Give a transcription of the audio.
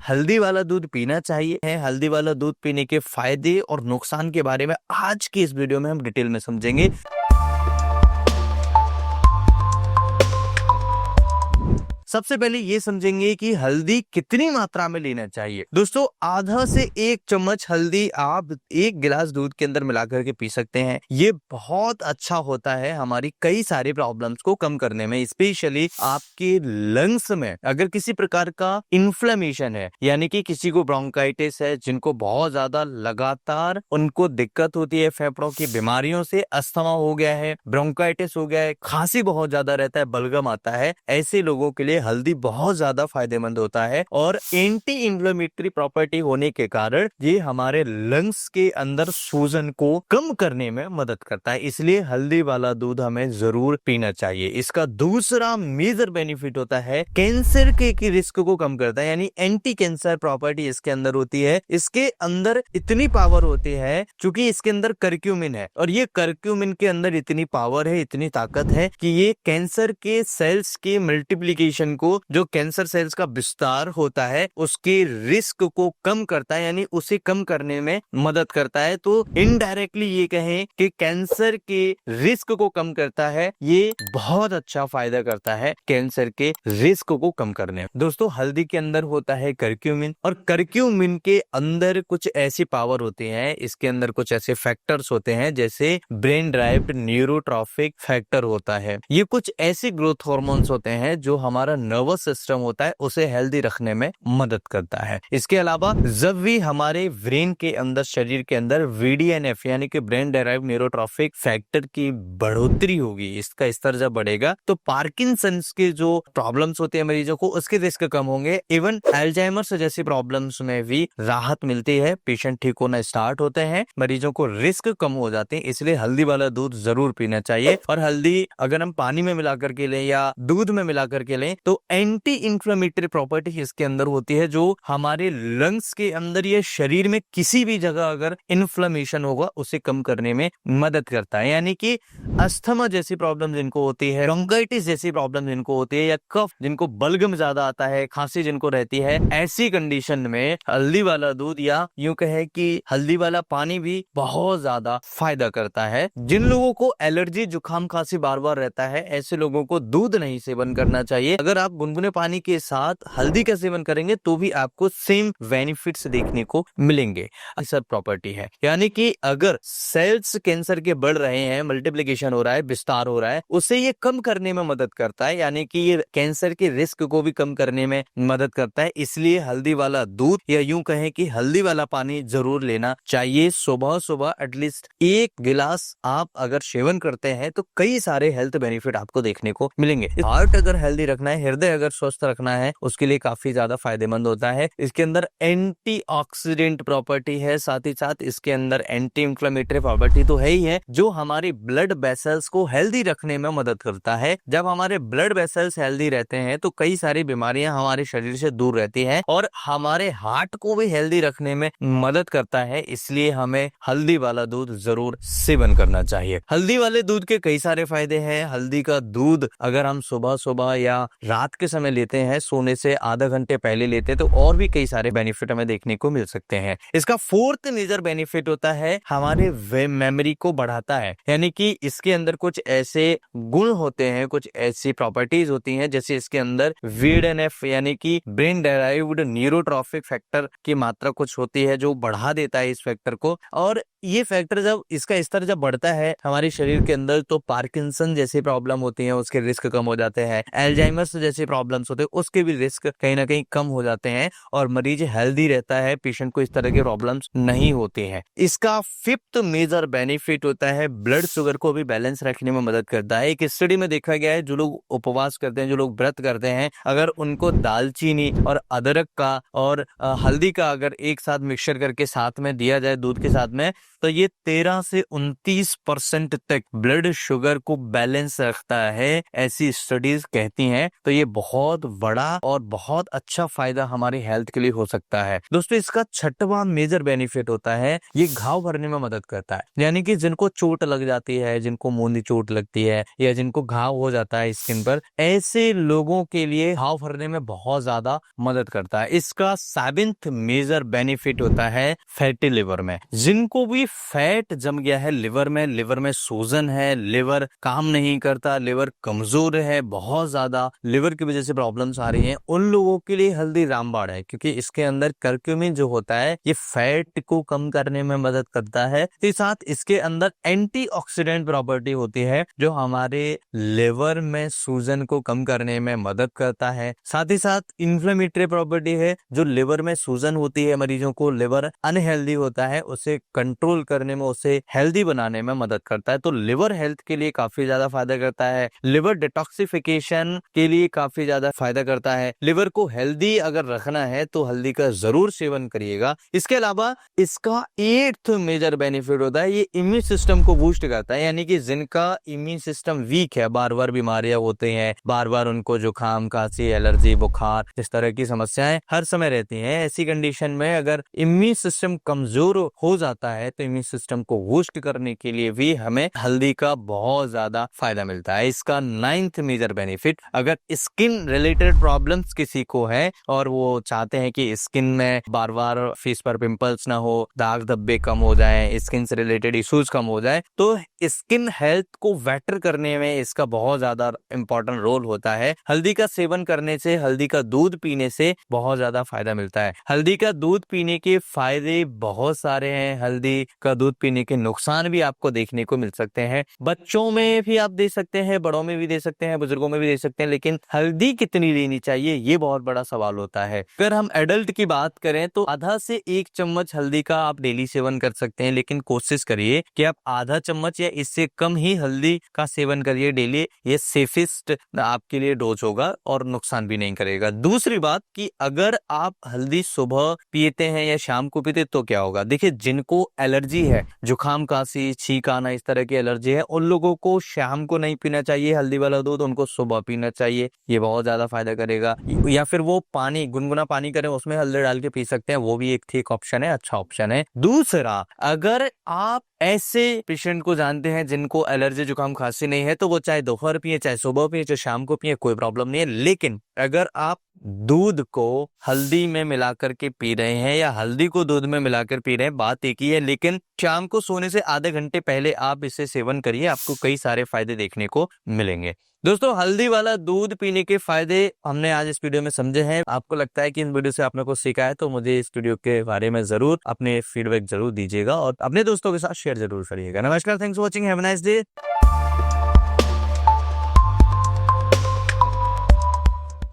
हल्दी वाला दूध पीना चाहिए है। हल्दी वाला दूध पीने के फायदे और नुकसान के बारे में आज की इस वीडियो में हम डिटेल में समझेंगे। सबसे पहले ये समझेंगे कि हल्दी कितनी मात्रा में लेना चाहिए। दोस्तों, आधा से 1 चम्मच हल्दी आप 1 गिलास दूध के अंदर मिलाकर के पी सकते हैं। ये बहुत अच्छा होता है हमारी कई सारी प्रॉब्लम्स को कम करने में। स्पेशली आपके लंग्स में अगर किसी प्रकार का इन्फ्लेमेशन है, यानी कि किसी को ब्रोंकाइटिस है, जिनको बहुत ज्यादा लगातार उनको दिक्कत होती है फेफड़ों की बीमारियों से, अस्थमा हो गया है, ब्रोंकाइटिस हो गया है, खांसी बहुत ज्यादा रहता है, बलगम आता है, ऐसे लोगों के लिए हल्दी बहुत ज्यादा फायदेमंद होता है। और एंटी इंफ्लेमेटरी प्रॉपर्टी होने के कारण ये हमारे लंग्स के अंदर सूजन को कम करने में मदद करता है। इसलिए हल्दी वाला दूध हमें जरूर पीना चाहिए। इसका दूसरा मेजर बेनिफिट होता है कैंसर के रिस्क को कम करता है, यानी एंटी कैंसर प्रॉपर्टी इसके अंदर होती है। इसके अंदर इतनी पावर होती है क्योंकि इसके अंदर करक्यूमिन है, और ये करक्यूमिन के अंदर इतनी पावर है, इतनी ताकत है कि ये कैंसर के सेल्स के मल्टीप्लिकेशन को, जो कैंसर सेल्स का विस्तार होता है, उसके रिस्क को कम करता है, यानी उसे कम करने में मदद करता है। तो इनडायरेक्टली ये कहें कि कैंसर के रिस्क को कम करता है, ये बहुत अच्छा फायदा करता है कैंसर के रिस्क को कम करने में। दोस्तों, हल्दी के अंदर होता है करक्यूमिन, और करक्यूमिन के अंदर कुछ ऐसी पावर होती है, इसके अंदर कुछ ऐसे फैक्टर्स होते हैं जैसे ब्रेन ड्राइव्ड न्यूरोट्रॉफिक फैक्टर होता है। ये कुछ ऐसे ग्रोथ हार्मोन्स होते हैं जो हमारा नर्वस सिस्टम होता है उसे हेल्दी रखने में मदद करता है। इसके अलावा जब भी हमारे ब्रेन के अंदर, शरीर के अंदर VDNF यानी कि ब्रेन डेराइव्ड न्यूरोट्रॉफिक फैक्टर की बढ़ोतरी होगी, इसका स्तर जब बढ़ेगा तो पार्किंसंस के जो प्रॉब्लम्स होते हैं मरीजों को, उसके रिस्क कम होंगे। इवन अल्जाइमर्स जैसी प्रॉब्लम्स में भी राहत मिलती है, पेशेंट ठीक होना स्टार्ट होते हैं, मरीजों को रिस्क कम हो जाते हैं। इसलिए हल्दी वाला दूध जरूर पीना चाहिए। और हल्दी अगर हम पानी में मिलाकर के लें या दूध में मिलाकर के लें तो एंटी इंफ्लेमेटरी प्रॉपर्टी इसके अंदर होती है, जो हमारे लंग्स के अंदर या शरीर में किसी भी जगह अगर इन्फ्लेमेशन होगा उसे कम करने में मदद करता है। यानी कि अस्थमा जैसी प्रॉब्लम जिनको होती है, ब्रोंकाइटिस जैसी प्रॉब्लम जिनको होती है, या कफ, जिनको बलगम ज्यादा आता है, खांसी जिनको रहती है, ऐसी कंडीशन में हल्दी वाला दूध या यूं कहे कि हल्दी वाला पानी भी बहुत ज्यादा फायदा करता है। जिन लोगों को एलर्जी, जुकाम, खांसी बार बार रहता है, ऐसे लोगों को दूध नहीं सेवन करना चाहिए। अगर आप गुनगुने पानी के साथ हल्दी का सेवन करेंगे तो भी आपको सेम बेनिफिट्स देखने को मिलेंगे। ऐसा प्रॉपर्टी है, यानी कि अगर सेल्स कैंसर के बढ़ रहे हैं, मल्टीप्लिकेशन हो रहा है, विस्तार हो रहा है, उसे ये कम करने में मदद करता है, यानी कि ये कैंसर के रिस्क को भी कम करने में मदद करता है। इसलिए हल्दी वाला दूध या यूं कहें कि हल्दी वाला पानी जरूर लेना चाहिए। सुबह सुबह एटलीस्ट 1 गिलास आप अगर सेवन करते हैं तो कई सारे हेल्थ बेनिफिट आपको देखने को मिलेंगे। हार्ट अगर हेल्दी रखना है, हृदय अगर स्वस्थ रखना है, उसके लिए काफी ज्यादा फायदेमंद होता है। इसके अंदर एंटीऑक्सीडेंट प्रॉपर्टी है, साथ ही साथ इसके अंदर एंटी इंफ्लेमेटरी प्रॉपर्टी तो है ही है, जो हमारी ब्लड वेसल्स को हेल्दी रखने में मदद करता है। जब हमारे ब्लड वेसल्स हेल्दी रहते हैं तो कई सारी बीमारियां हमारे शरीर से दूर रहती हैं, और हमारे हार्ट को भी हेल्दी रखने में मदद करता है। इसलिए हमें हल्दी वाला दूध जरूर सेवन करना चाहिए। हल्दी वाले दूध के कई सारे फायदे हैं। हल्दी का दूध अगर हम सुबह सुबह या रात के समय लेते हैं, सोने से आधा घंटे पहले लेते हैं, तो और भी कई सारे बेनिफिट हमें देखने को मिल सकते हैं। इसका 4th मेजर बेनिफिट होता है हमारे मेमोरी को बढ़ाता है, यानी कि इसके अंदर कुछ ऐसे गुण होते हैं, कुछ ऐसी प्रॉपर्टीज होती हैं, जैसे इसके अंदर VDNF यानी कि ब्रेन डेराइव्ड न्यूरोट्रॉफिक फैक्टर की मात्रा कुछ होती है जो बढ़ा देता है इस फैक्टर को। और ये फैक्टर जब इसका स्तर जब बढ़ता है हमारे शरीर के अंदर तो पार्किंसन जैसी प्रॉब्लम होती है उसके रिस्क कम हो जाते हैं, अल्जाइमर्स जैसी प्रॉब्लम्स होते हैं उसके भी रिस्क कहीं ना कहीं कम हो जाते हैं, और मरीज हेल्दी रहता है, पेशेंट को इस तरह के प्रॉब्लम्स नहीं होती हैं। इसका 5th मेजर बेनिफिट होता है ब्लड शुगर को भी बैलेंस रखने में मदद करता है। एक स्टडी में देखा गया है, जो लोग उपवास करते हैं, जो लोग व्रत करते हैं, अगर उनको दालचीनी और अदरक का और हल्दी का अगर एक साथ मिक्सचर करके साथ में दिया जाए दूध के साथ में, तो ये 13 से 29% तक ब्लड शुगर को बैलेंस रखता है, ऐसी स्टडीज कहती हैं। तो ये बहुत बड़ा और बहुत अच्छा फायदा हमारी हेल्थ के लिए हो सकता है। दोस्तों इसका छठवां मेजर बेनिफिट होता है, ये घाव भरने में मदद करता है। यानी कि जिनको चोट लग जाती है, जिनको मुंह चोट लगती है या जिनको घाव हो जाता है स्किन पर, ऐसे लोगों के लिए घाव भरने में बहुत ज्यादा मदद करता है। इसका 7th मेजर बेनिफिट होता है फैटी लिवर में। जिनको भी फैट जम गया है लिवर में सूजन है, लिवर काम नहीं करता, लिवर कमजोर है, बहुत ज्यादा लिवर की वजह से प्रॉब्लम्स आ रही हैं, उन लोगों के लिए हल्दी रामबाण है। क्योंकि इसके अंदर करक्यूमिन जो होता है ये फैट को कम करने में मदद करता है। तो साथ इसके अंदर एंटीऑक्सीडेंट प्रॉपर्टी होती है जो हमारे लिवर में सूजन को कम करने में मदद करता है। साथ ही साथ इन्फ्लेमेटरी प्रॉपर्टी है, जो लिवर में सूजन होती है, मरीजों को लिवर अनहेल्दी होता है उसे कंट्रोल करने में, उसे हेल्दी बनाने में मदद करता है। तो लिवर हेल्थ के लिए काफी ज्यादा फायदा करता है, लिवर डिटॉक्सिफिकेशन के लिए काफी ज्यादा फायदा करता है। लिवर को हेल्दी अगर रखना है तो हल्दी का जरूर सेवन करिएगा। इसके अलावा इसका 8th मेजर बेनिफिट होता है, ये इम्यून सिस्टम को बूस्ट करता है। यानी कि जिनका इम्यून सिस्टम वीक है, बार बार बीमारियां होती हैं, बार बार उनको जुकाम, खांसी, एलर्जी, बुखार, इस तरह की समस्याएं हर समय रहती हैं, ऐसी कंडीशन में अगर इम्यून सिस्टम कमजोर हो जाता है तो इम्यून सिस्टम को बूस्ट करने के लिए भी हमें हल्दी का बहुत ज्यादा फायदा मिलता है। इसका 9th मेजर बेनिफिट, अगर स्किन रिलेटेड प्रॉब्लम्स किसी को है और वो चाहते हैं कि स्किन में बार बार फेस पर पिंपल्स ना हो, दाग धब्बे कम हो जाएं, स्किन से रिलेटेड इश्यूज कम हो जाए, तो स्किन हेल्थ को बेटर करने में इसका बहुत ज्यादा इंपॉर्टेंट रोल होता है। हल्दी का सेवन करने से, हल्दी का दूध पीने से बहुत ज्यादा फायदा मिलता है। हल्दी का दूध पीने के फायदे बहुत सारे हैं, हल्दी का दूध पीने के नुकसान भी आपको देखने को मिल सकते हैं। बच्चों में भी आप दे सकते हैं, बड़ों में भी दे सकते हैं, बुजुर्गों में भी दे सकते हैं, लेकिन हल्दी कितनी लेनी चाहिए ये बहुत बड़ा सवाल होता है। अगर हम एडल्ट की बात करें तो आधा से 1 चम्मच हल्दी का आप डेली सेवन कर सकते हैं, लेकिन कोशिश करिए कि आप आधा चम्मच या इससे कम ही हल्दी का सेवन करिए डेली। ये सेफेस्ट आपके लिए डोज होगा और नुकसान भी नहीं करेगा। दूसरी बात कि अगर आप हल्दी सुबह पीते हैं या शाम को पीते तो क्या होगा। देखिए जिनको एलर्जी है, जुकाम, खांसी, छींक आना, इस तरह की एलर्जी है, उन लोगों को शाम को नहीं पीना चाहिए हल्दी वाला दूध, उनको सुबह पीना चाहिए, ये बहुत ज्यादा फायदा करेगा। या फिर वो पानी, गुनगुना पानी करें, उसमें हल्दी डाल के पी सकते हैं, वो भी एक ठीक ऑप्शन है, अच्छा ऑप्शन है। दूसरा, अगर आप ऐसे पेशेंट को जानते हैं जिनको एलर्जी, जुकाम, खांसी नहीं है, तो वो चाहे दोपहर पिए, चाहे सुबह पिए, चाहे शाम को पिए, कोई प्रॉब्लम नहीं है। लेकिन अगर आप दूध को हल्दी में मिलाकर के पी रहे हैं या हल्दी को दूध में मिलाकर पी रहे हैं, बात एक ही है। लेकिन शाम को सोने से आधे घंटे पहले आप इसे सेवन करिए, आपको कई सारे फायदे देखने को मिलेंगे। दोस्तों हल्दी वाला दूध पीने के फायदे हमने आज इस वीडियो में समझे हैं। आपको लगता है कि इन वीडियो से आपने कुछ सीखा है तो मुझे इस वीडियो के बारे में जरूर अपने फीडबैक जरूर दीजिएगा और अपने दोस्तों के साथ शेयर जरूर करिएगा। नमस्कार, thanks for watching, have a nice day.